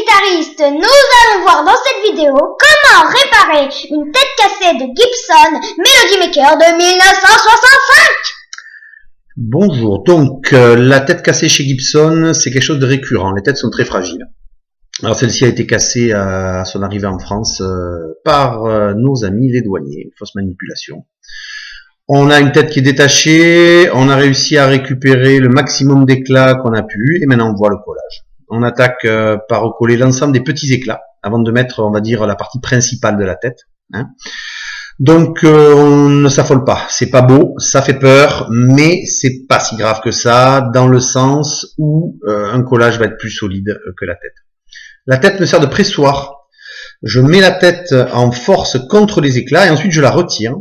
guitaristes, nous allons voir dans cette vidéo comment réparer une tête cassée de Gibson Melody Maker de 1965. Bonjour, donc la tête cassée chez Gibson, c'est quelque chose de récurrent, les têtes sont très fragiles. Alors celle-ci a été cassée à son arrivée en France par nos amis les douaniers, une fausse manipulation. On a une tête qui est détachée, on a réussi à récupérer le maximum d'éclats qu'on a pu, et maintenant on voit le collage. On attaque par recoller l'ensemble des petits éclats, avant de mettre, on va dire, la partie principale de la tête. Donc on ne s'affole pas, c'est pas beau, ça fait peur, mais c'est pas si grave que ça, dans le sens où un collage va être plus solide que la tête. La tête me sert de pressoir. Je mets la tête en force contre les éclats et ensuite je la retire,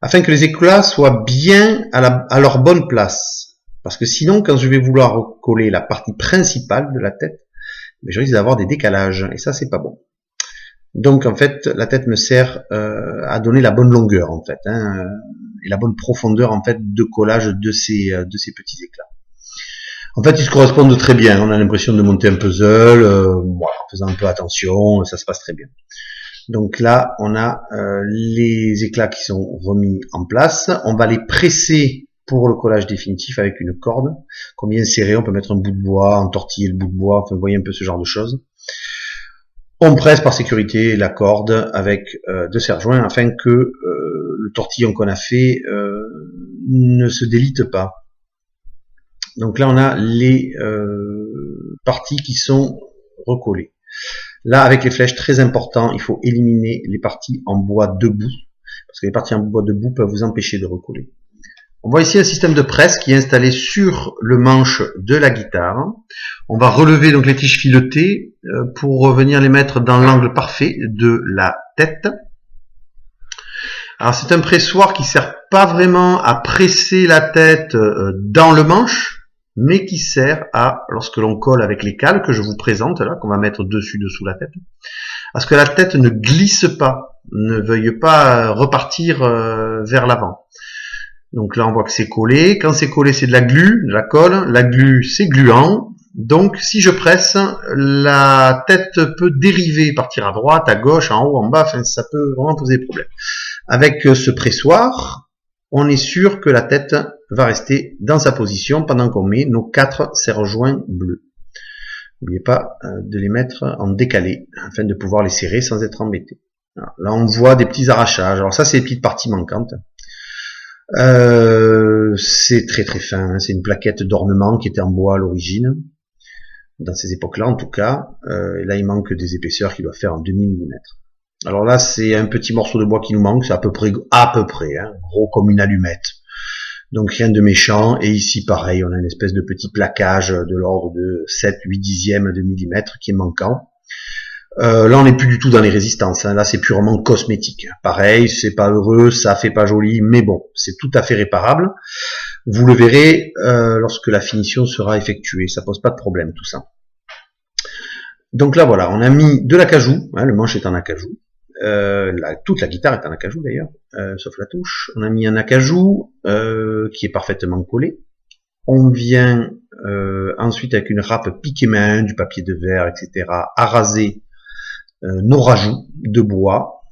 afin que les éclats soient bien à leur bonne place. Parce que sinon, quand je vais vouloir recoller la partie principale de la tête, je risque d'avoir des décalages, et ça c'est pas bon. Donc en fait, la tête me sert à donner la bonne longueur en fait, et la bonne profondeur en fait de collage de ces petits éclats. En fait, ils se correspondent très bien. On a l'impression de monter un puzzle, en faisant un peu attention, ça se passe très bien. Donc là, on a les éclats qui sont remis en place. On va les presser pour le collage définitif avec une corde qu'on vient serrer. On peut mettre un bout de bois, entortiller le bout de bois, enfin, vous voyez un peu ce genre de choses. On presse par sécurité la corde avec de serre-joints afin que le tortillon qu'on a fait ne se délite pas. Donc là, on a les parties qui sont recollées. Là, avec les flèches, très important, il faut éliminer les parties en bois debout, parce que les parties en bois debout peuvent vous empêcher de recoller. On voit ici un système de presse qui est installé sur le manche de la guitare. On va relever donc les tiges filetées pour revenir les mettre dans l'angle parfait de la tête. Alors c'est un pressoir qui sert pas vraiment à presser la tête dans le manche, mais qui sert à, lorsque l'on colle avec les cales que je vous présente là, qu'on va mettre dessous la tête, à ce que la tête ne glisse pas, ne veuille pas repartir vers l'avant. Donc là on voit que c'est collé. Quand c'est collé, c'est de la glu, de la colle. La glu, c'est gluant. Donc si je presse, la tête peut dériver, partir à droite, à gauche, en haut, en bas. Enfin, ça peut vraiment poser des problèmes. Avec ce pressoir, on est sûr que la tête va rester dans sa position pendant qu'on met nos 4 serre-joints bleus. N'oubliez pas de les mettre en décalé afin de pouvoir les serrer sans être embêté. Alors, là on voit des petits arrachages. Alors ça c'est les petites parties manquantes. C'est très très fin, c'est une plaquette d'ornement qui était en bois à l'origine, dans ces époques-là en tout cas. Et là il manque des épaisseurs qui doivent faire un demi millimètre. Alors là c'est un petit morceau de bois qui nous manque, c'est à peu près, gros comme une allumette. Donc rien de méchant, et ici pareil, on a une espèce de petit plaquage de l'ordre de 7-8 dixièmes de millimètre qui est manquant. Là on n'est plus du tout dans les résistances, là c'est purement cosmétique. Pareil, c'est pas heureux, ça fait pas joli, mais bon, c'est tout à fait réparable. Vous le verrez lorsque la finition sera effectuée, ça pose pas de problème tout ça. Donc là voilà, on a mis de l'acajou, le manche est en acajou. Toute la guitare est en acajou d'ailleurs, sauf la touche. On a mis un acajou qui est parfaitement collé. On vient ensuite avec une râpe piquet-main, du papier de verre, etc. araser nos rajouts de bois.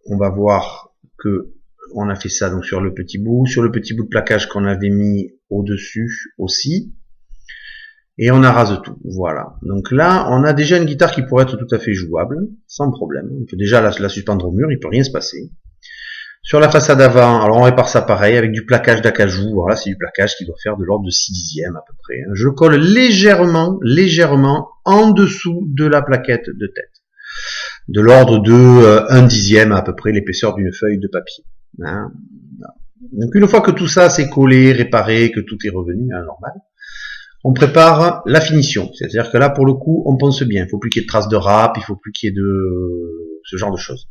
On va voir que on a fait ça donc sur le petit bout de plaquage qu'on avait mis au-dessus aussi. Et on arrase tout, voilà. Donc là, on a déjà une guitare qui pourrait être tout à fait jouable, sans problème. On peut déjà la suspendre au mur, il peut rien se passer. Sur la façade avant, alors on répare ça pareil, avec du plaquage d'acajou. Voilà, c'est du plaquage qui doit faire de l'ordre de 6 dixièmes à peu près. Je colle légèrement en dessous de la plaquette de tête. De l'ordre de 1 dixième à peu près l'épaisseur d'une feuille de papier. Donc une fois que tout ça c'est collé, réparé, que tout est revenu à la normale, on prépare la finition, c'est-à-dire que là pour le coup on pense bien, il faut plus qu'il y ait de traces de râpe, il faut plus qu'il y ait de ce genre de choses.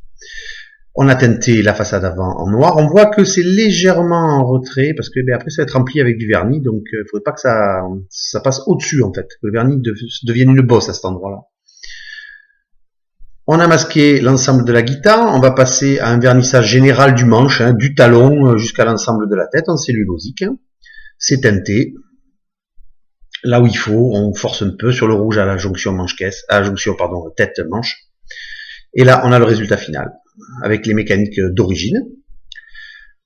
On a teinté la façade avant en noir, on voit que c'est légèrement en retrait parce que après ça va être rempli avec du vernis, donc il ne faudrait pas que ça passe au-dessus en fait, que le vernis devienne une bosse à cet endroit-là. On a masqué l'ensemble de la guitare, on va passer à un vernissage général du manche, du talon jusqu'à l'ensemble de la tête en cellulosique. C'est teinté. là où il faut, on force un peu sur le rouge à la jonction manche-caisse, à la jonction, pardon, tête-manche. Et là, on a le résultat final, avec les mécaniques d'origine.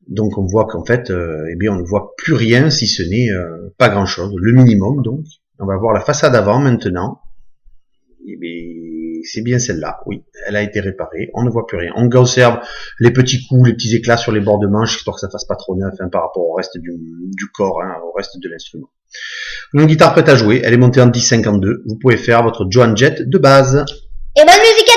Donc on voit qu'en fait, eh bien, on ne voit plus rien, si ce n'est pas grand-chose, le minimum donc. On va voir la façade avant maintenant. Eh bien, c'est bien celle-là, oui, elle a été réparée, on ne voit plus rien. On conserve les petits coups, les petits éclats sur les bords de manche, histoire que ça fasse pas trop neuf par rapport au reste du corps, au reste de l'instrument. Une guitare prête à jouer, elle est montée en 10-52, vous pouvez faire votre Joan Jett de base. Et bonne musique